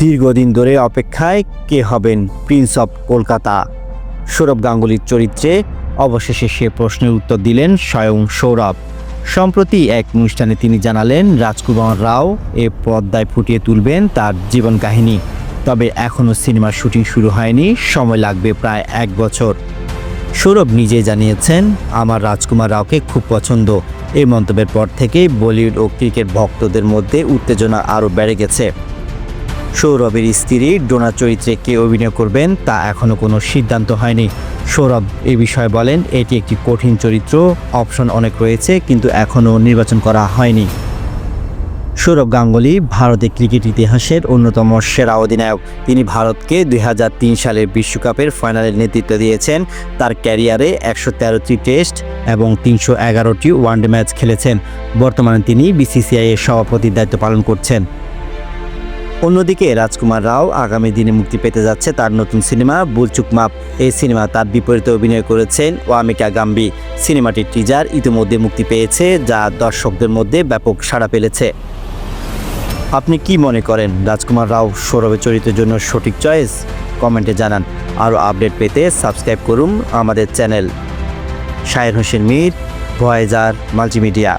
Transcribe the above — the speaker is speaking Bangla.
দীর্ঘদিন ধরে অপেক্ষায় কে হবেন প্রিন্স অফ কলকাতা। সৌরভ গাঙ্গুলির চরিত্রে অবশেষে সে প্রশ্নের উত্তর দিলেন স্বয়ং সৌরভ। সম্প্রতি এক অনুষ্ঠানে তিনি জানালেন রাজকুমার রাও এ পর্দায় ফুটিয়ে তুলবেন তার জীবন কাহিনী। তবে এখনও সিনেমার শুটিং শুরু হয়নি, সময় লাগবে প্রায় 1 বছর। সৌরভ নিজে জানিয়েছেন, আমার রাজকুমার রাওকে খুব পছন্দ। এই মন্তব্যের পর থেকেই বলিউড ও ক্রিকেট ভক্তদের মধ্যে উত্তেজনা আরও বেড়ে গেছে। সৌরভের স্ত্রী ডোনা চরিত্রে কে অভিনয় করবেন তা এখনও কোনো সিদ্ধান্ত হয়নি। সৌরভ এ বিষয়ে বলেন, এটি একটি কঠিন চরিত্র, অপশন অনেক রয়েছে, কিন্তু এখনও নির্বাচন করা হয়নি। সৌরভ গাঙ্গুলি ভারতের ক্রিকেট ইতিহাসের অন্যতম সেরা অধিনায়ক। তিনি ভারতকে 2003 সালের বিশ্বকাপের ফাইনালে নেতৃত্ব দিয়েছেন। তার ক্যারিয়ারে 113টি টেস্ট এবং 311টি ওয়ানডে ম্যাচ খেলেছেন। বর্তমানে তিনি বিসিসিআই এর সভাপতির দায়িত্ব পালন করছেন। অন্যদিকে রাজকুমার রাও আগামী দিনে মুক্তি পেতে যাচ্ছে তার নতুন সিনেমা ভুল চুক মাফ। এই সিনেমা তার বিপরীতে অভিনয় করেছেন ওয়ামিকা গাম্বি। সিনেমাটির টিজার ইতিমধ্যে মুক্তি পেয়েছে, যা দর্শকদের মধ্যে ব্যাপক সাড়া ফেলেছে। আপনি কি মনে করেন, রাজকুমার রাও সৌরভের চরিত্রের জন্য সঠিক চয়েস? কমেন্টে জানান। আরও আপডেট পেতে সাবস্ক্রাইব করুন আমাদের চ্যানেল। শাহের হোসেন মীর, ভয়েজার মাল্টিমিডিয়া।